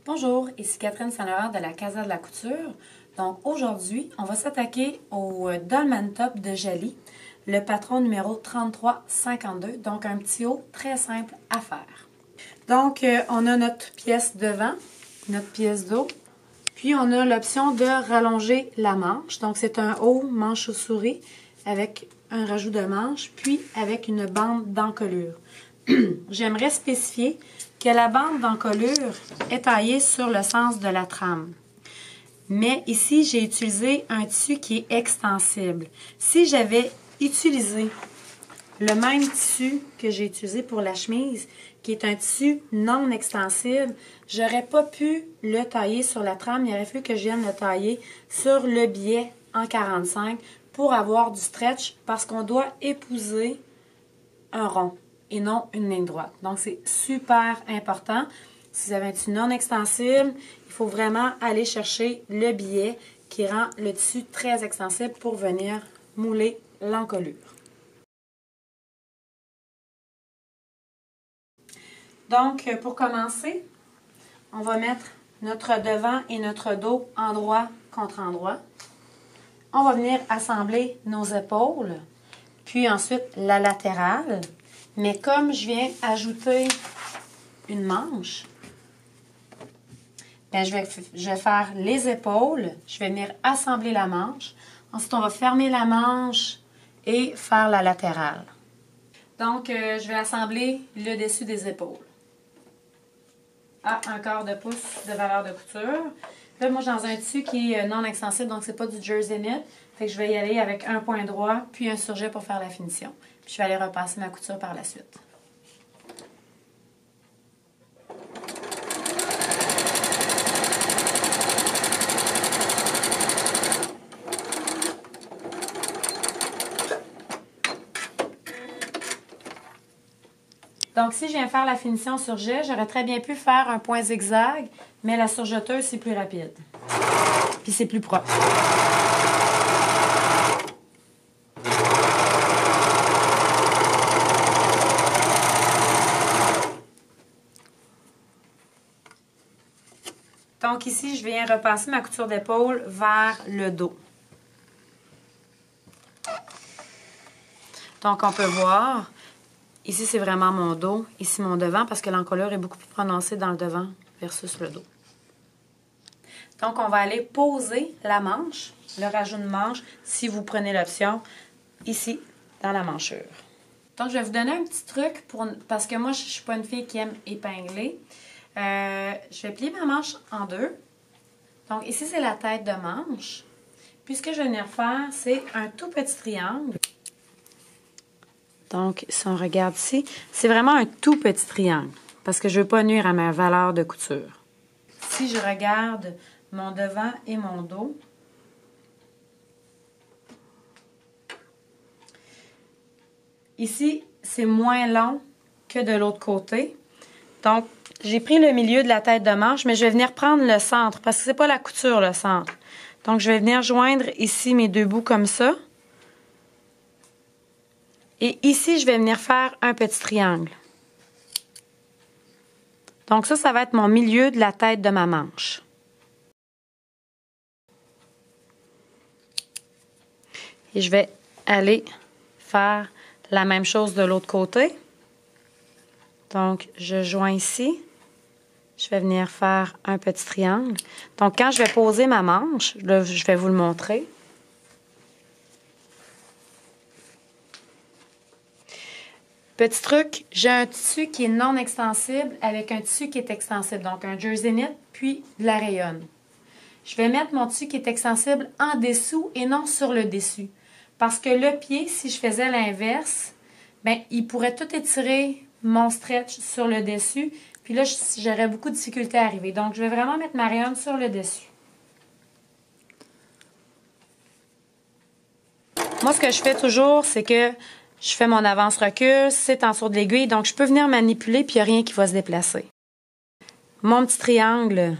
Bonjour, ici Catherine Saint-Laurent de la Casa de la Couture. Donc aujourd'hui, on va s'attaquer au Dolman Top de Jali, le patron numéro 3352, donc un petit haut très simple à faire. Donc on a notre pièce devant, notre pièce d'eau, puis on a l'option de rallonger la manche. Donc c'est un haut manche aux souris avec un rajout de manche, puis avec une bande d'encolure. J'aimerais spécifier que la bande d'encolure est taillée sur le sens de la trame. Mais ici, j'ai utilisé un tissu qui est extensible. Si j'avais utilisé le même tissu que j'ai utilisé pour la chemise, qui est un tissu non extensible, j'aurais pas pu le tailler sur la trame. Il aurait fallu que je vienne le tailler sur le biais en 45 pour avoir du stretch parce qu'on doit épouser un rond et non une ligne droite. Donc, c'est super important. Si vous avez un tissu non extensible, il faut vraiment aller chercher le biais qui rend le tissu très extensible pour venir mouler l'encolure. Donc, pour commencer, on va mettre notre devant et notre dos endroit contre endroit. On va venir assembler nos épaules, puis ensuite la latérale. Mais comme je viens ajouter une manche, bien, je vais faire les épaules, je vais venir assembler la manche. Ensuite, on va fermer la manche et faire la latérale. Donc, je vais assembler le dessus des épaules à 1/4 de pouce de valeur de couture. Là, moi, je suis dans un tissu qui est non extensible, donc c'est pas du jersey knit. Fait que je vais y aller avec un point droit, puis un surjet pour faire la finition. Puis je vais aller repasser ma couture par la suite. Donc, si je viens faire la finition surjet, j'aurais très bien pu faire un point zigzag, mais la surjeteuse, c'est plus rapide. Puis c'est plus propre. Donc ici, je viens repasser ma couture d'épaule vers le dos. Donc, on peut voir, ici, c'est vraiment mon dos, ici, mon devant, parce que l'encolure est beaucoup plus prononcée dans le devant versus le dos. Donc, on va aller poser la manche, le rajout de manche, si vous prenez l'option, ici, dans la manchure. Donc, je vais vous donner un petit truc, parce que moi, je ne suis pas une fille qui aime épingler. Je vais plier ma manche en deux. Donc, ici, c'est la tête de manche. Puis, ce que je vais venir faire, c'est un tout petit triangle. Donc, si on regarde ici, c'est vraiment un tout petit triangle parce que je ne veux pas nuire à ma valeur de couture. Si je regarde mon devant et mon dos, ici, c'est moins long que de l'autre côté. Donc, j'ai pris le milieu de la tête de manche, mais je vais venir prendre le centre parce que ce n'est pas la couture, le centre. Donc, je vais venir joindre ici mes deux bouts comme ça. Et ici, je vais venir faire un petit triangle. Donc ça va être mon milieu de la tête de ma manche. Et je vais aller faire la même chose de l'autre côté. Donc, je joins ici. Je vais venir faire un petit triangle. Donc, quand je vais poser ma manche, là, je vais vous le montrer. Petit truc, j'ai un tissu qui est non extensible avec un tissu qui est extensible. Donc, un jersey knit, puis de la rayonne. Je vais mettre mon tissu qui est extensible en dessous et non sur le dessus. Parce que le pied, si je faisais l'inverse, bien, il pourrait tout étirer mon stretch sur le dessus. Puis là, j'aurais beaucoup de difficulté à arriver. Donc, je vais vraiment mettre ma rayonne sur le dessus. Moi, ce que je fais toujours, c'est que je fais mon avance-recul, c'est en dessous de l'aiguille, donc je peux venir manipuler puis il n'y a rien qui va se déplacer. Mon petit triangle.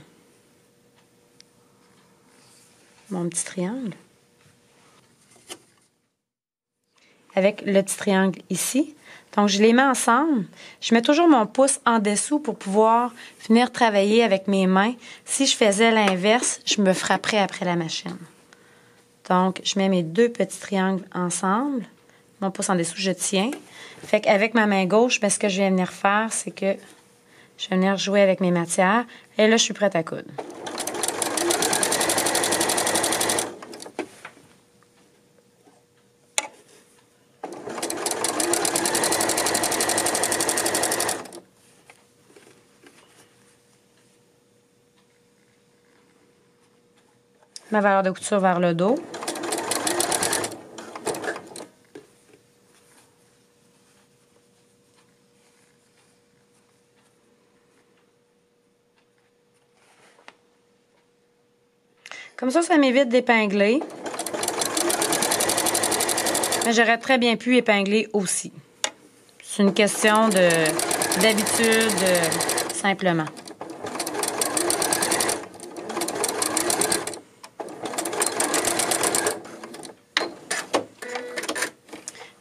Avec le petit triangle ici. Donc, je les mets ensemble. Je mets toujours mon pouce en dessous pour pouvoir venir travailler avec mes mains. Si je faisais l'inverse, je me frapperais après la machine. Donc, je mets mes 2 petits triangles ensemble. Mon pouce en dessous, je tiens. Fait qu'avec ma main gauche, ce que je vais venir faire, c'est que je vais venir jouer avec mes matières. Et là, je suis prête à coudre. Ma valeur de couture vers le dos. Comme ça m'évite d'épingler. Mais j'aurais très bien pu épingler aussi. C'est une question d'habitude, simplement.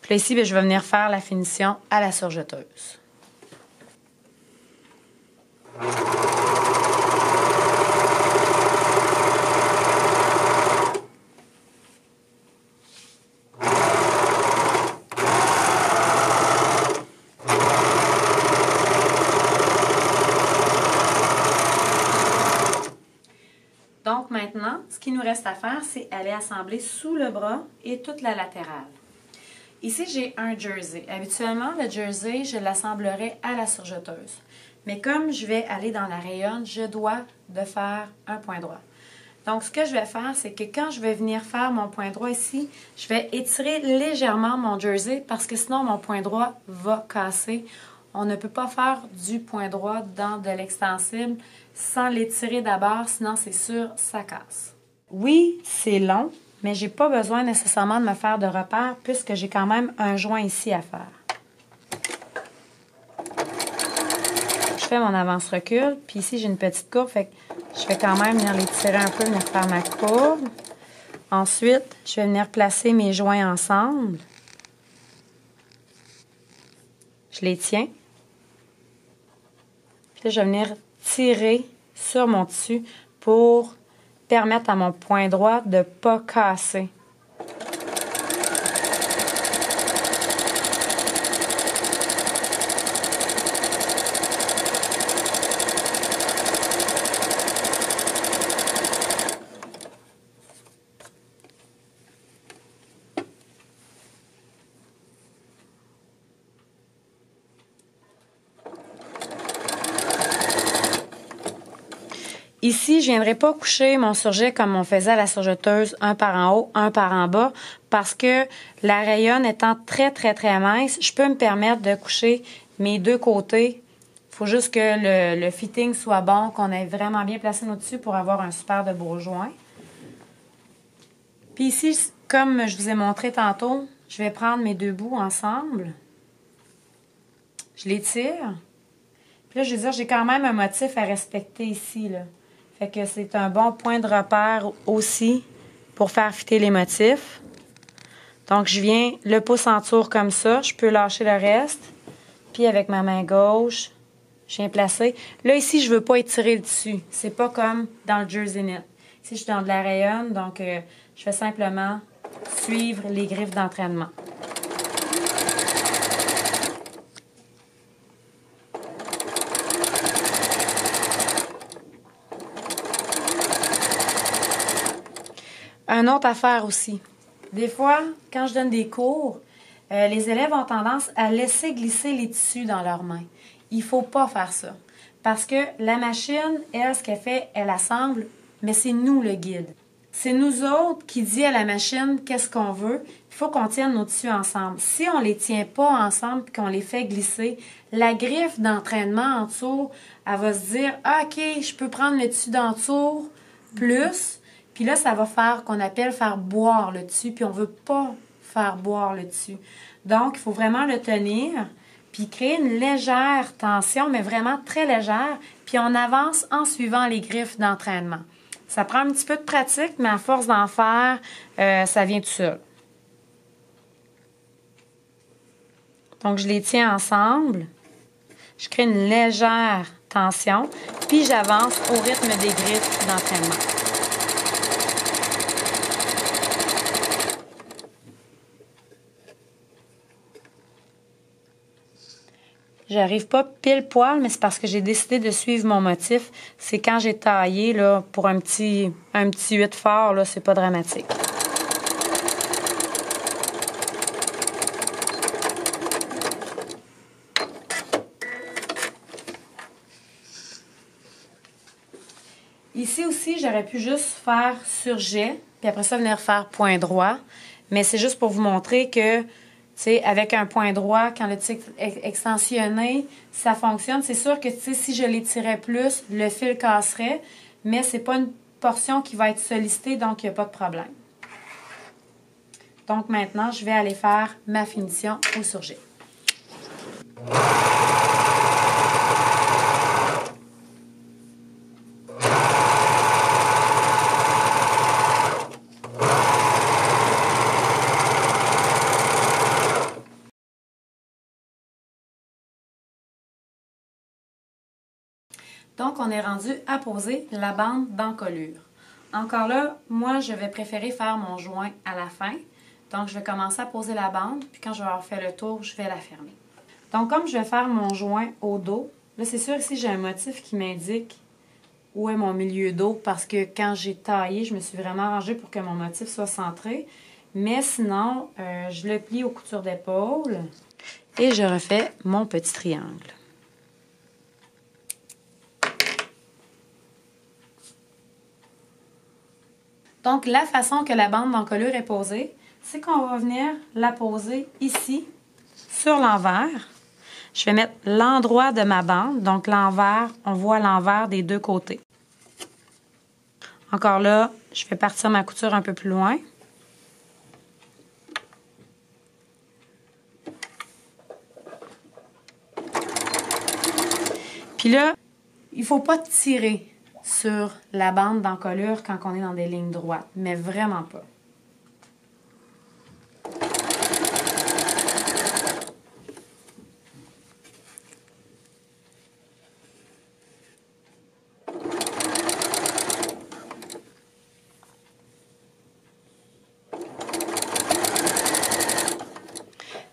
Puis là, ici, je vais venir faire la finition à la surjeteuse. Donc maintenant, ce qu'il nous reste à faire, c'est aller assembler sous le bras et toute la latérale. Ici, j'ai un jersey. Habituellement, le jersey, je l'assemblerai à la surjeteuse. Mais comme je vais aller dans la rayonne, je dois de faire un point droit. Donc, ce que je vais faire, c'est que quand je vais venir faire mon point droit ici, je vais étirer légèrement mon jersey parce que sinon, mon point droit va casser. On ne peut pas faire du point droit dans de l'extensible sans l'étirer d'abord, sinon c'est sûr, ça casse. Oui, c'est long, mais j'ai pas besoin nécessairement de me faire de repères puisque j'ai quand même un joint ici à faire. Je fais mon avance-recul, puis ici j'ai une petite courbe, fait que je vais quand même venir l'étirer un peu, venir faire ma courbe. Ensuite, je vais venir placer mes joints ensemble. Je les tiens. Puis là, je vais venir tirer sur mon tissu pour permettre à mon point droit de ne pas casser. Ici, je ne viendrai pas coucher mon surjet comme on faisait à la surjeteuse, un par en haut, un par en bas, parce que la rayonne étant très, très, très mince, je peux me permettre de coucher mes 2 côtés. Il faut juste que le fitting soit bon, qu'on ait vraiment bien placé nos tissus pour avoir un super de beau joint. Puis ici, comme je vous ai montré tantôt, je vais prendre mes 2 bouts ensemble. Je les tire. Puis là, je veux dire, j'ai quand même un motif à respecter ici, là. Fait que c'est un bon point de repère aussi pour faire fitter les motifs. Donc, je viens le pouce en tour comme ça. Je peux lâcher le reste. Puis, avec ma main gauche, je viens placer. Là, ici, je ne veux pas étirer le dessus. C'est pas comme dans le jersey knit. Ici, je suis dans de la rayonne. Donc, je vais simplement suivre les griffes d'entraînement. Une autre affaire aussi. Des fois, quand je donne des cours, les élèves ont tendance à laisser glisser les tissus dans leurs mains. Il ne faut pas faire ça. Parce que la machine, elle, ce qu'elle fait, elle assemble, mais c'est nous le guide. C'est nous autres qui dit à la machine qu'est-ce qu'on veut. Il faut qu'on tienne nos tissus ensemble. Si on ne les tient pas ensemble et qu'on les fait glisser, la griffe d'entraînement en dessous, elle va se dire ah, « OK, je peux prendre le tissu d'en dessous plus. » Puis là, ça va faire qu'on appelle faire boire le tissu, puis on ne veut pas faire boire le tissu. Donc, il faut vraiment le tenir, puis créer une légère tension, mais vraiment très légère, puis on avance en suivant les griffes d'entraînement. Ça prend un petit peu de pratique, mais à force d'en faire, ça vient tout seul. Donc, je les tiens ensemble. Je crée une légère tension, puis j'avance au rythme des griffes d'entraînement. J'arrive pas pile poil, mais c'est parce que j'ai décidé de suivre mon motif. C'est quand j'ai taillé là, pour un petit 8 fort, là, c'est pas dramatique. Ici aussi, j'aurais pu juste faire surjet, puis après ça, venir faire point droit. Mais c'est juste pour vous montrer que, tu sais, avec un point droit, quand le tissu est extensionné, ça fonctionne. C'est sûr que, tu sais, si je l'étirais plus, le fil casserait, mais c'est pas une portion qui va être sollicitée, donc il n'y a pas de problème. Donc maintenant, je vais aller faire ma finition au surjet. Donc, on est rendu à poser la bande d'encolure. Encore là, moi, je vais préférer faire mon joint à la fin. Donc, je vais commencer à poser la bande, puis quand je vais avoir fait le tour, je vais la fermer. Donc, comme je vais faire mon joint au dos, là, c'est sûr ici, j'ai un motif qui m'indique où est mon milieu dos, parce que quand j'ai taillé, je me suis vraiment arrangée pour que mon motif soit centré. Mais sinon, je le plie aux coutures d'épaule et je refais mon petit triangle. Donc, la façon que la bande d'encolure est posée, c'est qu'on va venir la poser ici, sur l'envers. Je vais mettre l'endroit de ma bande. Donc, l'envers, on voit l'envers des deux côtés. Encore là, je vais partir ma couture un peu plus loin. Puis là, il ne faut pas tirer sur la bande d'encolure quand on est dans des lignes droites, mais vraiment pas.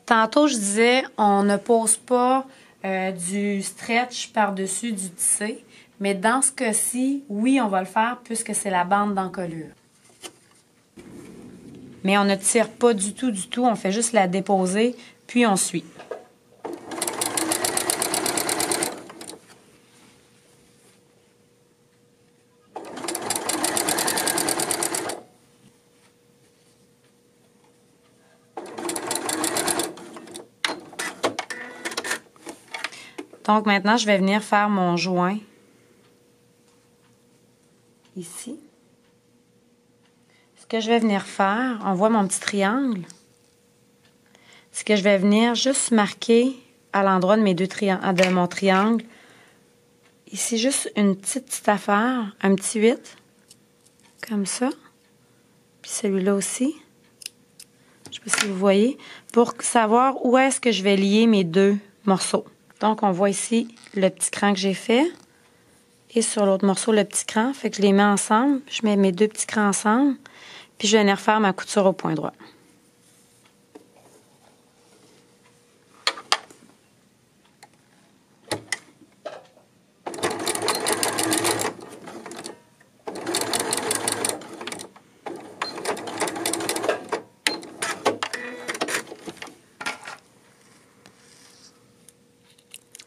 Tantôt, je disais, on ne pose pas du stretch par-dessus du tissé, mais dans ce cas-ci, oui, on va le faire puisque c'est la bande d'encolure. Mais on ne tire pas du tout, on fait juste la déposer, puis on suit. Donc maintenant, je vais venir faire mon joint ici. Ce que je vais venir faire, on voit mon petit triangle. Ce que je vais venir juste marquer à l'endroit de mes deux triangles, de mon triangle. Ici, juste une petite affaire, un petit 8, comme ça. Puis celui-là aussi. Je ne sais pas si vous voyez. Pour savoir où est-ce que je vais lier mes deux morceaux. Donc, on voit ici le petit cran que j'ai fait. Et sur l'autre morceau, le petit cran. Fait que je les mets ensemble. Je mets mes deux petits crans ensemble. Puis, je vais venir faire ma couture au point droit.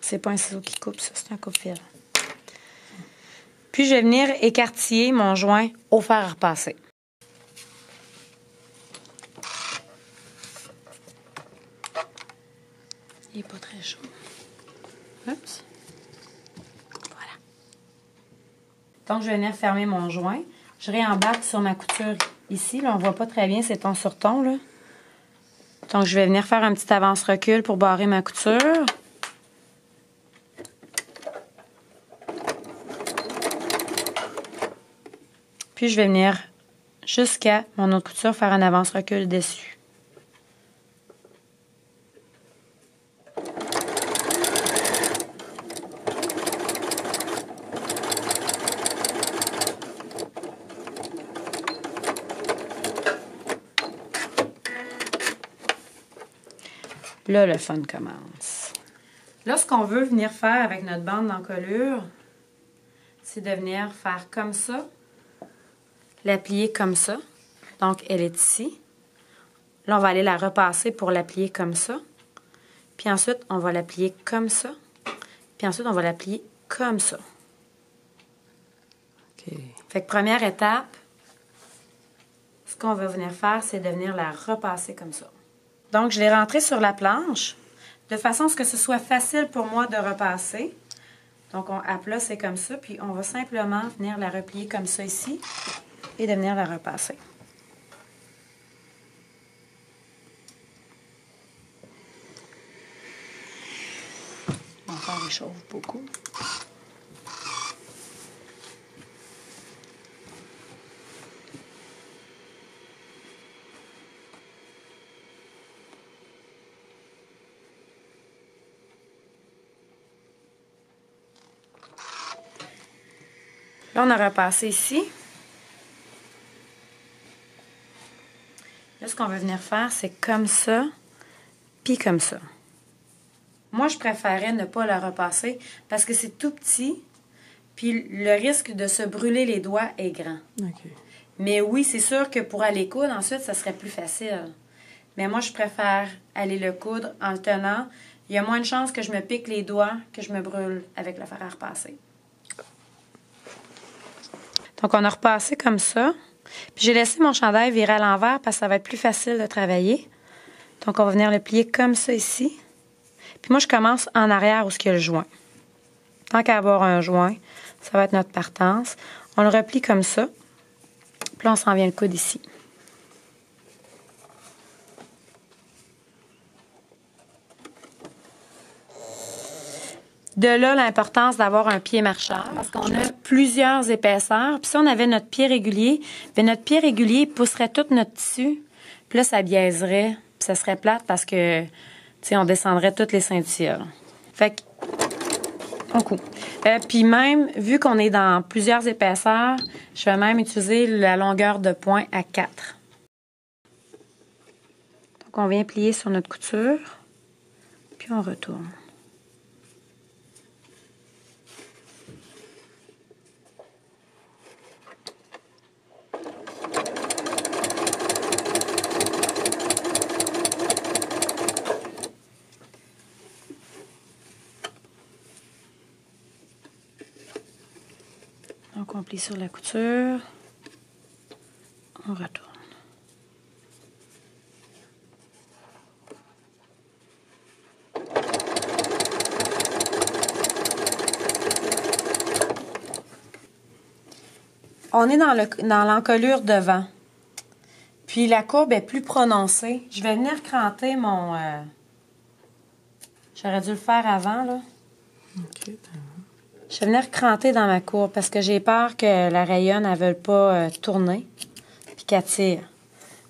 C'est pas un ciseau qui coupe, ça, c'est un coupe-fil. Puis, je vais venir écartiller mon joint au fer à repasser. Il n'est pas très chaud. Oups. Voilà. Donc, je vais venir fermer mon joint. Je réembarque sur ma couture ici. Là, on ne voit pas très bien, c'est ton sur ton, là. Donc, je vais venir faire un petit avance-recul pour barrer ma couture. Puis, je vais venir jusqu'à mon autre couture faire un avance-recul dessus. là, le fun commence. Là, ce qu'on veut venir faire avec notre bande d'encolure, c'est de venir faire comme ça, la plier comme ça. Donc, elle est ici. Là, on va aller la repasser pour la plier comme ça. Puis ensuite, on va la plier comme ça. Puis ensuite, on va la plier comme ça. OK. Fait que première étape, ce qu'on va venir faire, c'est de venir la repasser comme ça. Donc, je l'ai rentrée sur la planche, de façon à ce que ce soit facile pour moi de repasser. Donc, à plat, c'est comme ça. Puis, on va simplement venir la replier comme ça ici et de venir la repasser. Mon père réchauffe beaucoup. Là, on a repassé ici. Là, ce qu'on va venir faire, c'est comme ça, puis comme ça. Moi, je préférais ne pas la repasser parce que c'est tout petit, puis le risque de se brûler les doigts est grand. OK. Mais oui, c'est sûr que pour aller coudre, ensuite, ça serait plus facile. Mais moi, je préfère aller le coudre en le tenant. Il y a moins de chances que je me pique les doigts que je me brûle avec le fer à repasser. Donc, on a repassé comme ça. Puis, j'ai laissé mon chandail virer à l'envers parce que ça va être plus facile de travailler. Donc, on va venir le plier comme ça ici. Puis, moi, je commence en arrière où il y a le joint. Tant qu'à avoir un joint, ça va être notre partance. On le replie comme ça. Puis là, on s'en vient le coude ici. De là, l'importance d'avoir un pied marcheur, parce qu'on a plusieurs épaisseurs. Puis si on avait notre pied régulier, bien notre pied régulier pousserait tout notre tissu. Puis là, ça biaiserait, puis ça serait plate parce que, tu sais, on descendrait toutes les ceintures. Fait que, on coupe. Puis même, vu qu'on est dans plusieurs épaisseurs, je vais même utiliser la longueur de point à 4. Donc, on vient plier sur notre couture, puis on retourne. Donc, on plie sur la couture. On retourne. On est dans l'encolure devant. Puis la courbe est plus prononcée. Je vais venir cranter mon... J'aurais dû le faire avant, là. OK. Je vais venir cranter dans ma courbe parce que j'ai peur que la rayonne ne veuille pas tourner puis qu'elle tire.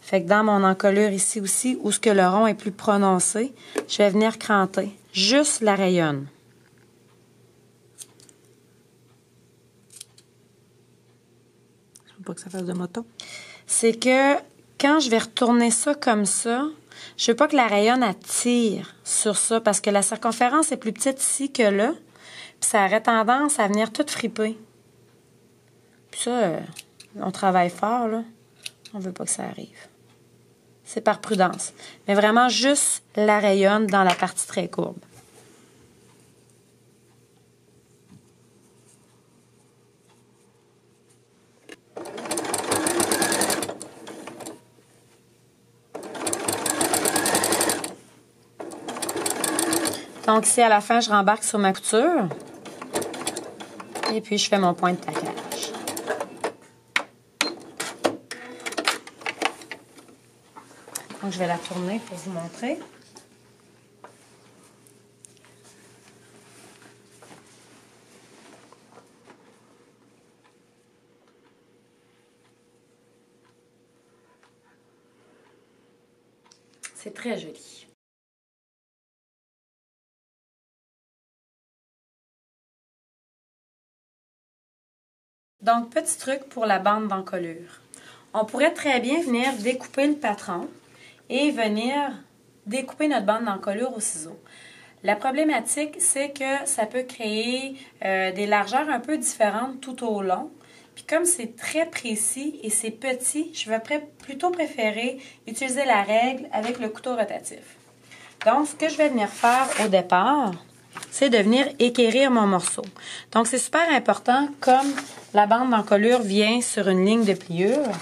Fait que dans mon encolure ici aussi, où ce que le rond est plus prononcé, je vais venir cranter. Juste la rayonne. Je veux pas que ça fasse de moton. C'est que quand je vais retourner ça comme ça, je veux pas que la rayonne attire sur ça parce que la circonférence est plus petite ici que là. Puis ça aurait tendance à venir tout friper. Puis ça, on travaille fort, là. On veut pas que ça arrive. C'est par prudence. Mais vraiment juste la rayonne dans la partie très courbe. Donc ici, à la fin, je rembarque sur ma couture. Et puis, je fais mon point de taquage. Donc, je vais la tourner pour vous montrer. C'est très joli. Donc, petit truc pour la bande d'encolure. On pourrait très bien venir découper le patron et venir découper notre bande d'encolure au ciseau. La problématique, c'est que ça peut créer des largeurs un peu différentes tout au long. Puis comme c'est très précis et c'est petit, je vais plutôt préférer utiliser la règle avec le couteau rotatif. Donc, ce que je vais venir faire au départ, c'est de venir équerrir mon morceau. Donc, c'est super important, comme la bande d'encolure vient sur une ligne de pliure.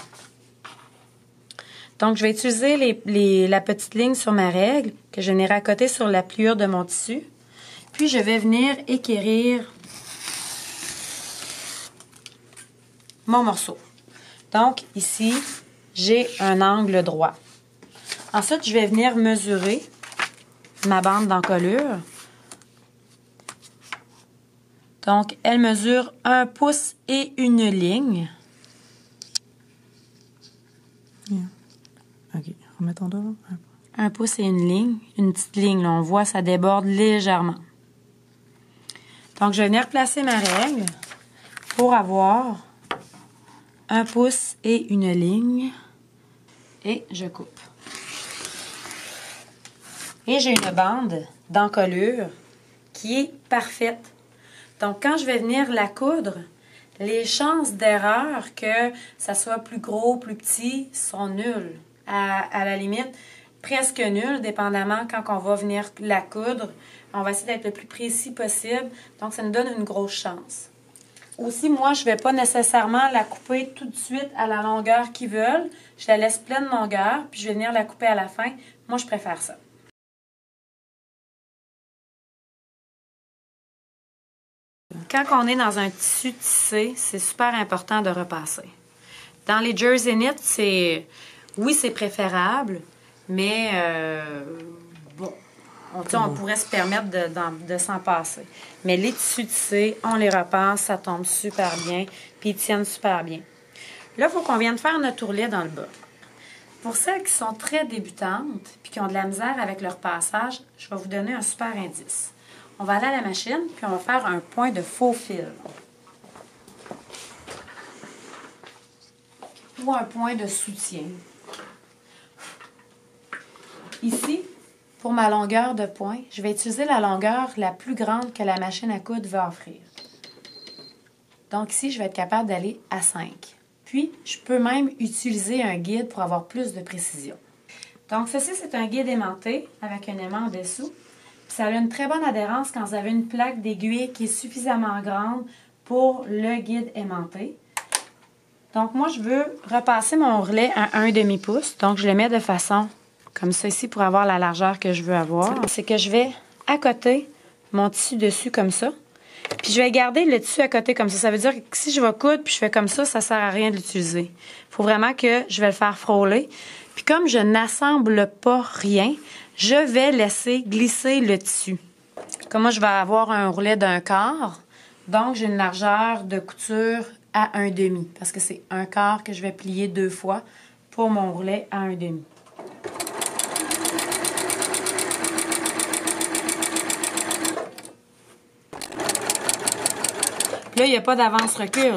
Donc, je vais utiliser la petite ligne sur ma règle que je viens raccoter sur la pliure de mon tissu. Puis, je vais venir équerrir mon morceau. Donc, ici, j'ai un angle droit. Ensuite, je vais venir mesurer ma bande d'encolure. Donc, elle mesure 1 pouce et une ligne. OK. Remettons là. 1 pouce et une ligne. Une petite ligne, là, on voit, ça déborde légèrement. Donc, je vais venir placer ma règle pour avoir 1 pouce et une ligne. Et je coupe. Et j'ai une bande d'encolure qui est parfaite. Donc, quand je vais venir la coudre, les chances d'erreur que ça soit plus gros, plus petit, sont nulles. À la limite, presque nulles, dépendamment quand on va venir la coudre. On va essayer d'être le plus précis possible. Donc, ça nous donne une grosse chance. Aussi, moi, je ne vais pas nécessairement la couper tout de suite à la longueur qu'ils veulent. Je la laisse pleine longueur, puis je vais venir la couper à la fin. Moi, je préfère ça. Quand on est dans un tissu tissé, c'est super important de repasser. Dans les jersey knits, oui, c'est préférable, mais bon, on pourrait se permettre de s'en passer. Mais les tissus tissés, on les repasse, ça tombe super bien, puis ils tiennent super bien. Là, il faut qu'on vienne faire notre ourlet dans le bas. Pour celles qui sont très débutantes puis qui ont de la misère avec leur passage, je vais vous donner un super indice. On va aller à la machine, puis on va faire un point de faux fil. Ou un point de soutien. Ici, pour ma longueur de point, je vais utiliser la longueur la plus grande que la machine à coudre va offrir. Donc ici, je vais être capable d'aller à 5. Puis, je peux même utiliser un guide pour avoir plus de précision. Donc ceci, c'est un guide aimanté avec un aimant en dessous. Ça a une très bonne adhérence quand vous avez une plaque d'aiguille qui est suffisamment grande pour le guide aimanté. Donc, moi, je veux repasser mon ourlet à 1,5 pouce. Donc, je le mets de façon comme ça ici pour avoir la largeur que je veux avoir. C'est que je vais accoter mon tissu dessus comme ça. Puis, je vais garder le tissu à côté comme ça. Ça veut dire que si je vais coudre puis je fais comme ça, ça ne sert à rien de l'utiliser. Il faut vraiment que je vais le faire frôler. Puis, comme je n'assemble pas rien, je vais laisser glisser le tissu. Comme moi, je vais avoir un ourlet d'un quart. Donc, j'ai une largeur de couture à 1,5 parce que c'est un quart que je vais plier 2 fois pour mon ourlet à 1,5. Là, il n'y a pas d'avance-recul.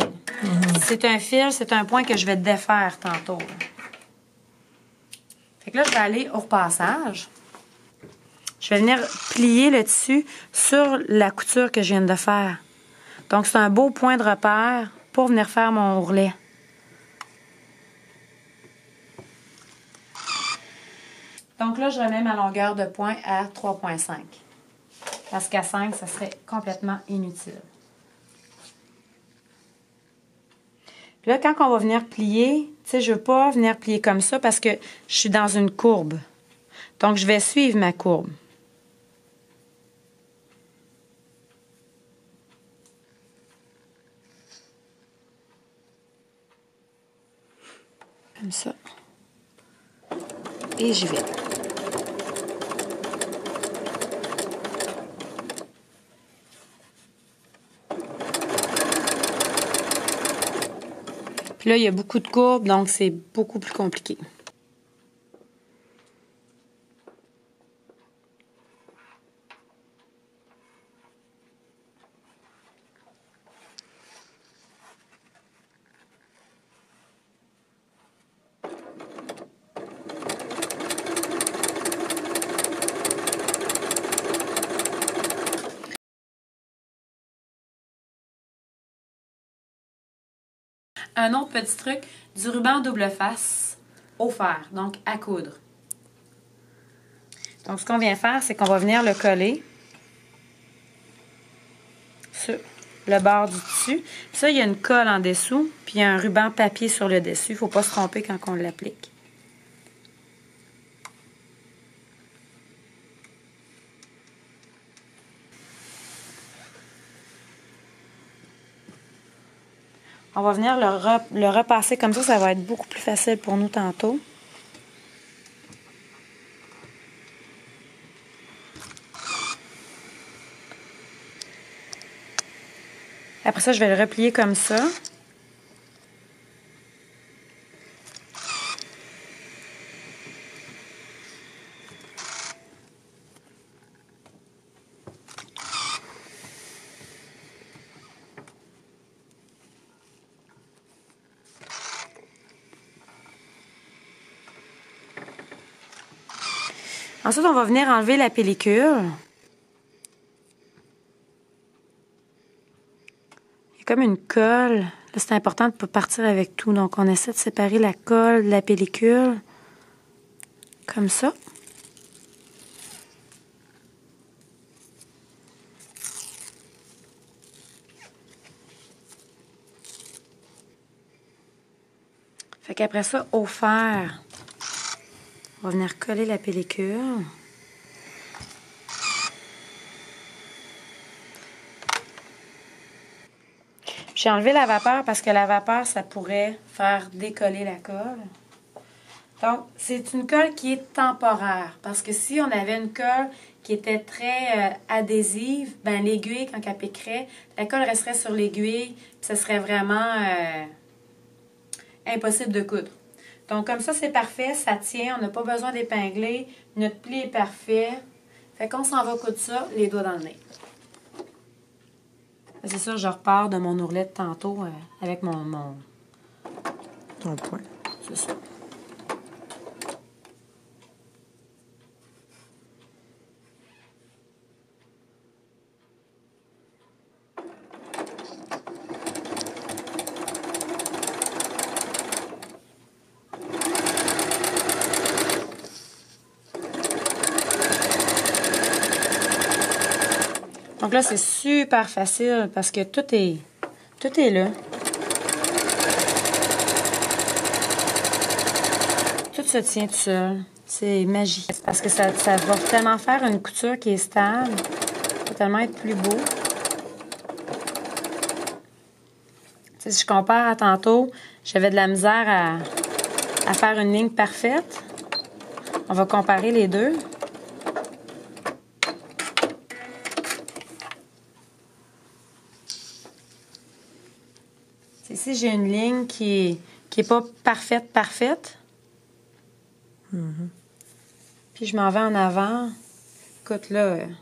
C'est un fil, c'est un point que je vais défaire tantôt. Fait que là, je vais aller au repassage. Je vais venir plier le tissu sur la couture que je viens de faire. Donc, c'est un beau point de repère pour venir faire mon ourlet. Donc là, je remets ma longueur de point à 3,5. Parce qu'à 5, ça serait complètement inutile. Puis là, quand on va venir plier, tu sais, je ne veux pas venir plier comme ça parce que je suis dans une courbe. Donc, je vais suivre ma courbe. Comme ça. Et j'y vais. Puis là, il y a beaucoup de courbes, donc c'est beaucoup plus compliqué. un autre petit truc, du ruban double face au fer, donc à coudre. Donc, ce qu'on vient faire, c'est qu'on va venir le coller sur le bord du dessus. Puis ça, il y a une colle en dessous, puis il y a un ruban papier sur le dessus. Il ne faut pas se tromper quand on l'applique. On va venir le repasser comme ça va être beaucoup plus facile pour nous tantôt. Après ça, je vais le replier comme ça. Ensuite, on va venir enlever la pellicule. Comme une colle. Là, c'est important de ne pas partir avec tout. Donc, on essaie de séparer la colle de la pellicule. Comme ça. Fait qu'après ça, au fer, on va venir coller la pellicule. J'ai enlevé la vapeur parce que la vapeur, ça pourrait faire décoller la colle. Donc, c'est une colle qui est temporaire. Parce que si on avait une colle qui était très adhésive, ben l'aiguille, quand elle piquerait, la colle resterait sur l'aiguille, puis ça serait vraiment impossible de coudre. Donc, comme ça, c'est parfait, ça tient, on n'a pas besoin d'épingler, notre pli est parfait. Fait qu'on s'en va coudre ça, les doigts dans le nez. C'est sûr, je repars de mon ourlet de tantôt avec Ton point. C'est ça. Donc là, c'est super facile parce que tout est là. Tout se tient tout seul. C'est magique. Parce que ça va tellement faire une couture qui est stable. Ça va tellement être plus beau. T'sais, si je compare à tantôt, j'avais de la misère à faire une ligne parfaite. On va comparer les deux. Ici, j'ai une ligne qui est pas parfaite. Puis je m'en vais en avant. Écoute, là, tu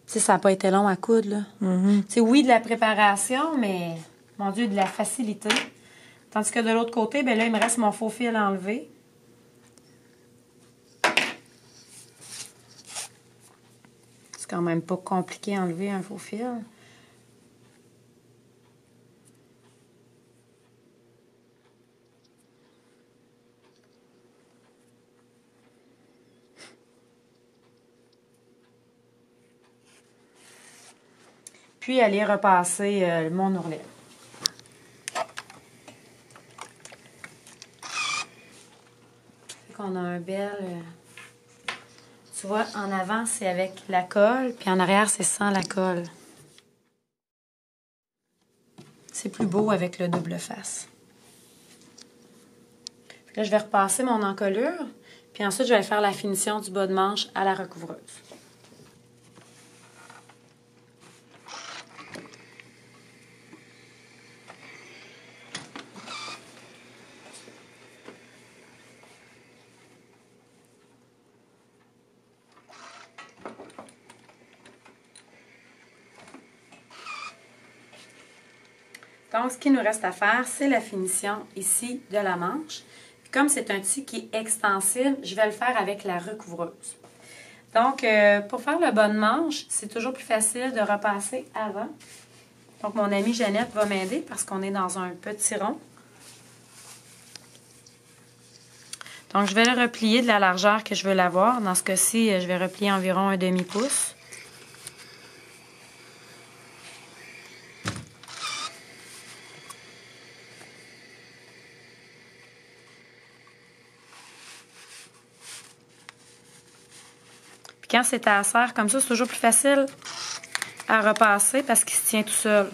sais, ça n'a pas été long à coudre, là. Tu sais, oui, de la préparation, mais, mon Dieu, de la facilité. Tandis que de l'autre côté, ben là, il me reste mon faux fil à enlever. C'est quand même pas compliqué à enlever un faux fil. Puis aller repasser mon ourlet. Fait qu'on a un bel... tu vois, en avant, c'est avec la colle, puis en arrière, c'est sans la colle. C'est plus beau avec le double face. Là, je vais repasser mon encolure, puis ensuite, je vais faire la finition du bas de manche à la recouvreuse. Donc, ce qu'il nous reste à faire, c'est la finition ici de la manche. Puis comme c'est un tissu qui est extensible, je vais le faire avec la recouvreuse. Donc, pour faire le bas de manche, c'est toujours plus facile de repasser avant. Donc, mon amie Jeannette va m'aider parce qu'on est dans un petit rond. Donc, je vais le replier de la largeur que je veux l'avoir. Dans ce cas-ci, je vais replier environ un demi-pouce. Puis quand c'est à la serre comme ça, c'est toujours plus facile à repasser parce qu'il se tient tout seul.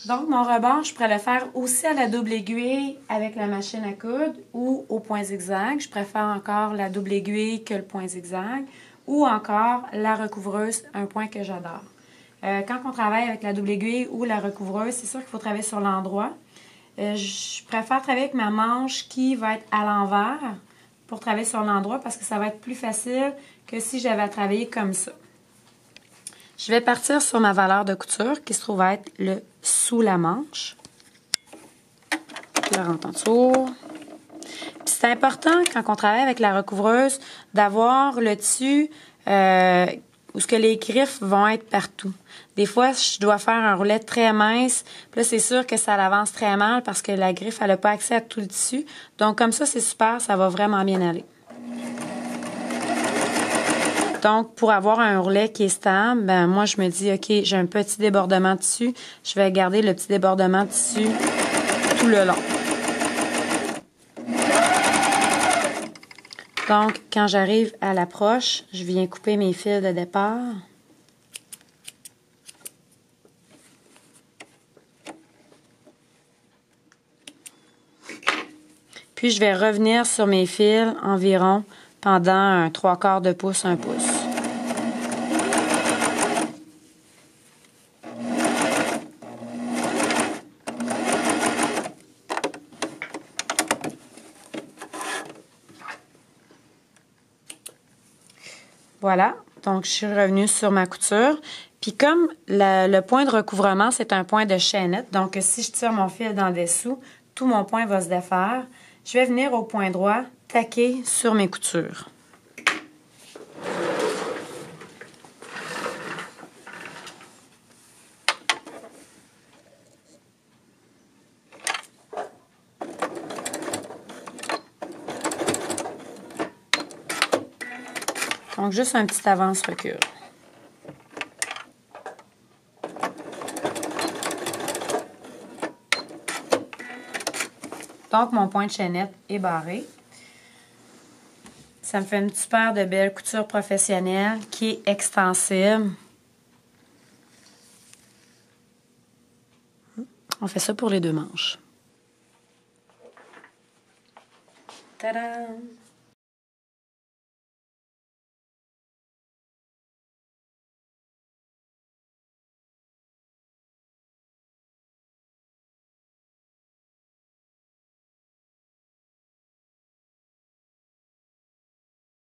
Donc, mon rebord, je pourrais le faire aussi à la double aiguille avec la machine à coudre ou au point zigzag. Je préfère encore la double aiguille que le point zigzag ou encore la recouvreuse, un point que j'adore. Quand on travaille avec la double aiguille ou la recouvreuse, c'est sûr qu'il faut travailler sur l'endroit. Je préfère travailler avec ma manche qui va être à l'envers pour travailler sur l'endroit parce que ça va être plus facile que si j'avais à travailler comme ça. Je vais partir sur ma valeur de couture qui se trouve être le sous la manche. Je la rentre en dessous. C'est important quand on travaille avec la recouvreuse d'avoir le dessus où ce que les griffes vont être partout. Des fois, je dois faire un roulet très mince. Puis là, c'est sûr que ça l'avance très mal parce que la griffe, elle n'a pas accès à tout le tissu. Donc, comme ça, c'est super. Ça va vraiment bien aller. Donc, pour avoir un ourlet qui est stable, ben moi, je me dis, OK, j'ai un petit débordement de tissu. Je vais garder le petit débordement de tissu tout le long. Donc, quand j'arrive à l'approche, je viens couper mes fils de départ. Puis, je vais revenir sur mes fils environ pendant un 3/4 de pouce, 1 pouce. Voilà, donc je suis revenue sur ma couture. Puis comme le point de recouvrement, c'est un point de chaînette, donc si je tire mon fil dans le dessous, tout mon point va se défaire. Je vais venir au point droit, taquer sur mes coutures. Donc, juste un petit avance-recul. Donc, mon point de chaînette est barré. Ça me fait une super de belle couture professionnelle qui est extensible. On fait ça pour les 2 manches. Tadam!